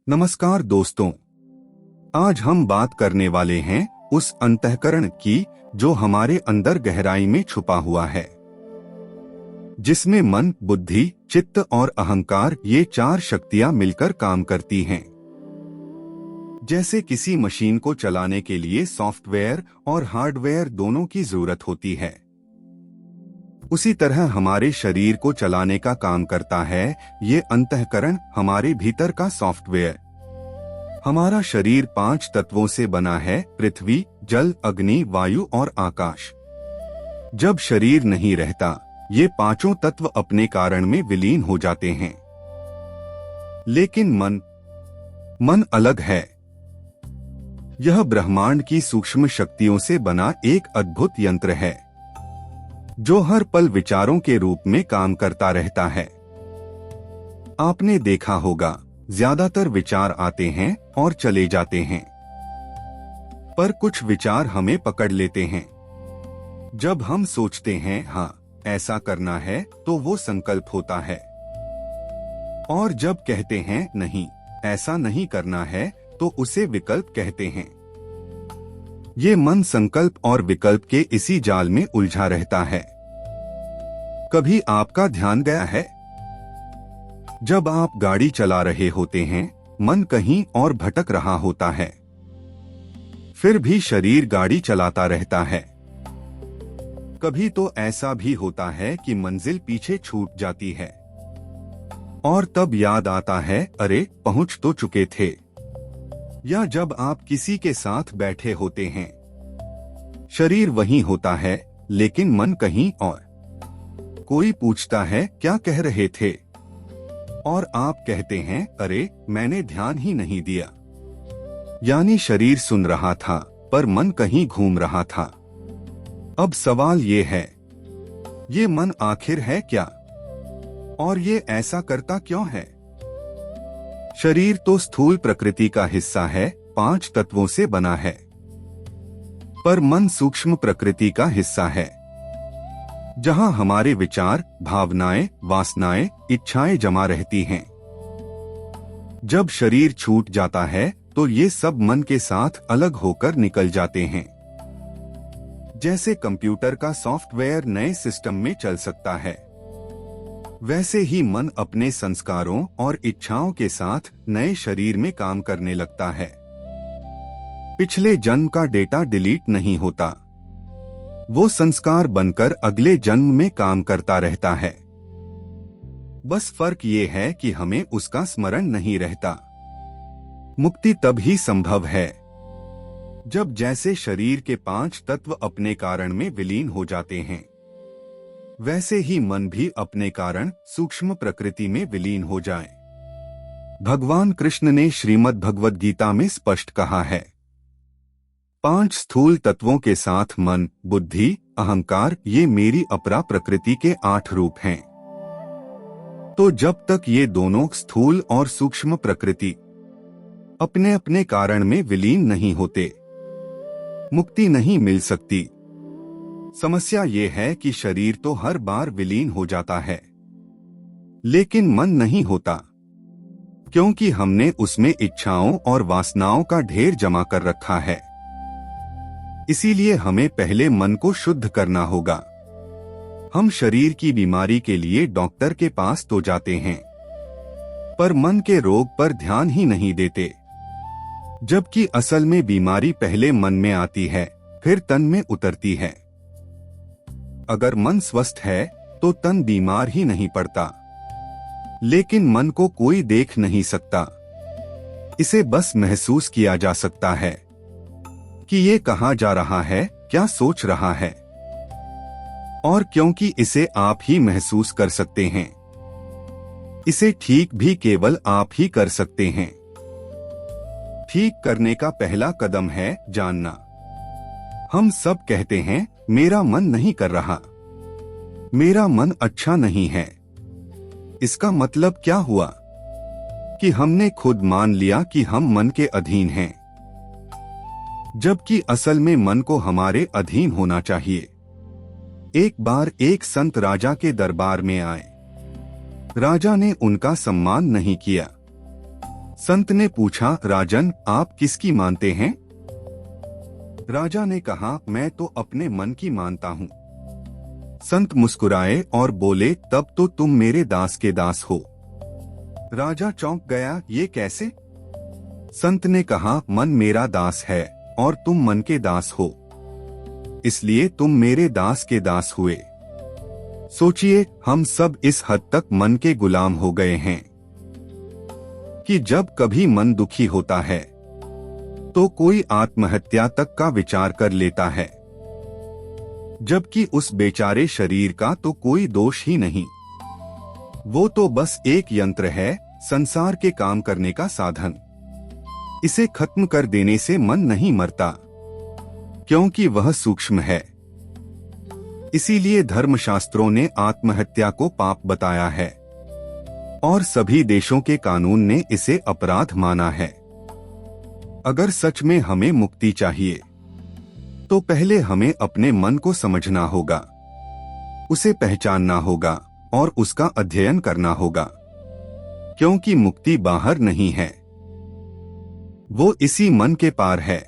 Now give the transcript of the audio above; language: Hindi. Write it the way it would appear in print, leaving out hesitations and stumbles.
नमस्कार दोस्तों, आज हम बात करने वाले हैं उस अंतःकरण की जो हमारे अंदर गहराई में छुपा हुआ है, जिसमें मन, बुद्धि, चित्त और अहंकार ये चार शक्तियां मिलकर काम करती हैं। जैसे किसी मशीन को चलाने के लिए सॉफ्टवेयर और हार्डवेयर दोनों की जरूरत होती है, उसी तरह हमारे शरीर को चलाने का काम करता है ये अंतःकरण, हमारे भीतर का सॉफ्टवेयर। हमारा शरीर 5 तत्वों से बना है: पृथ्वी, जल, अग्नि, वायु और आकाश। जब शरीर नहीं रहता, ये पांचों तत्व अपने कारण में विलीन हो जाते हैं। लेकिन मन अलग है। यह ब्रह्मांड की सूक्ष्म शक्तियों से बना एक अद्भुत यंत्र है जो हर पल विचारों के रूप में काम करता रहता है। आपने देखा होगा, ज्यादातर विचार आते हैं और चले जाते हैं, पर कुछ विचार हमें पकड़ लेते हैं। जब हम सोचते हैं हाँ ऐसा करना है, तो वो संकल्प होता है, और जब कहते हैं नहीं ऐसा नहीं करना है, तो उसे विकल्प कहते हैं। ये मन संकल्प और विकल्प के इसी जाल में उलझा रहता है। कभी आपका ध्यान गया है, जब आप गाड़ी चला रहे होते हैं, मन कहीं और भटक रहा होता है, फिर भी शरीर गाड़ी चलाता रहता है। कभी तो ऐसा भी होता है कि मंजिल पीछे छूट जाती है और तब याद आता है, अरे पहुंच तो चुके थे। या जब आप किसी के साथ बैठे होते हैं, शरीर वहीं होता है लेकिन मन कहीं और। कोई पूछता है क्या कह रहे थे, और आप कहते हैं अरे मैंने ध्यान ही नहीं दिया। यानी शरीर सुन रहा था पर मन कहीं घूम रहा था। अब सवाल ये है, ये मन आखिर है क्या, और ये ऐसा करता क्यों है? शरीर तो स्थूल प्रकृति का हिस्सा है, 5 तत्वों से बना है, पर मन सूक्ष्म प्रकृति का हिस्सा है, जहां हमारे विचार, भावनाएं, वासनाएं, इच्छाएं जमा रहती हैं। जब शरीर छूट जाता है तो ये सब मन के साथ अलग होकर निकल जाते हैं। जैसे कंप्यूटर का सॉफ्टवेयर नए सिस्टम में चल सकता है, वैसे ही मन अपने संस्कारों और इच्छाओं के साथ नए शरीर में काम करने लगता है। पिछले जन्म का डेटा डिलीट नहीं होता, वो संस्कार बनकर अगले जन्म में काम करता रहता है। बस फर्क ये है कि हमें उसका स्मरण नहीं रहता। मुक्ति तब ही संभव है जब जैसे शरीर के 5 तत्व अपने कारण में विलीन हो जाते हैं, वैसे ही मन भी अपने कारण सूक्ष्म प्रकृति में विलीन हो जाए। भगवान कृष्ण ने श्रीमद् भगवद गीता में स्पष्ट कहा है, 5 स्थूल तत्वों के साथ मन, बुद्धि, अहंकार, ये मेरी अपरा प्रकृति के 8 रूप हैं। तो जब तक ये दोनों स्थूल और सूक्ष्म प्रकृति अपने अपने कारण में विलीन नहीं होते, मुक्ति नहीं मिल सकती। समस्या ये है कि शरीर तो हर बार विलीन हो जाता है, लेकिन मन नहीं होता, क्योंकि हमने उसमें इच्छाओं और वासनाओं का ढेर जमा कर रखा है। इसीलिए हमें पहले मन को शुद्ध करना होगा। हम शरीर की बीमारी के लिए डॉक्टर के पास तो जाते हैं, पर मन के रोग पर ध्यान ही नहीं देते, जबकि असल में बीमारी पहले मन में आती है, फिर तन में उतरती है। अगर मन स्वस्थ है तो तन बीमार ही नहीं पड़ता, लेकिन मन को कोई देख नहीं सकता। इसे बस महसूस किया जा सकता है कि ये कहाँ जा रहा है, क्या सोच रहा है, और क्योंकि इसे आप ही महसूस कर सकते हैं, इसे ठीक भी केवल आप ही कर सकते हैं। ठीक करने का पहला कदम है जानना। हम सब कहते हैं मेरा मन नहीं कर रहा, मेरा मन अच्छा नहीं है। इसका मतलब क्या हुआ कि हमने खुद मान लिया कि हम मन के अधीन हैं, जबकि असल में मन को हमारे अधीन होना चाहिए। एक बार एक संत राजा के दरबार में आए। राजा ने उनका सम्मान नहीं किया। संत ने पूछा, राजन, आप किसकी मानते हैं? राजा ने कहा, मैं तो अपने मन की मानता हूँ। संत मुस्कुराए और बोले, तब तो तुम मेरे दास के दास हो। राजा चौंक गया, ये कैसे? संत ने कहा, मन मेरा दास है और तुम मन के दास हो, इसलिए तुम मेरे दास के दास हुए। सोचिए, हम सब इस हद तक मन के गुलाम हो गए हैं कि जब कभी मन दुखी होता है तो कोई आत्महत्या तक का विचार कर लेता है, जबकि उस बेचारे शरीर का तो कोई दोष ही नहीं। वो तो बस एक यंत्र है, संसार के काम करने का साधन। इसे खत्म कर देने से मन नहीं मरता, क्योंकि वह सूक्ष्म है। इसीलिए धर्मशास्त्रों ने आत्महत्या को पाप बताया है और सभी देशों के कानून ने इसे अपराध माना है। अगर सच में हमें मुक्ति चाहिए तो पहले हमें अपने मन को समझना होगा, उसे पहचानना होगा और उसका अध्ययन करना होगा, क्योंकि मुक्ति बाहर नहीं है, वो इसी मन के पार है।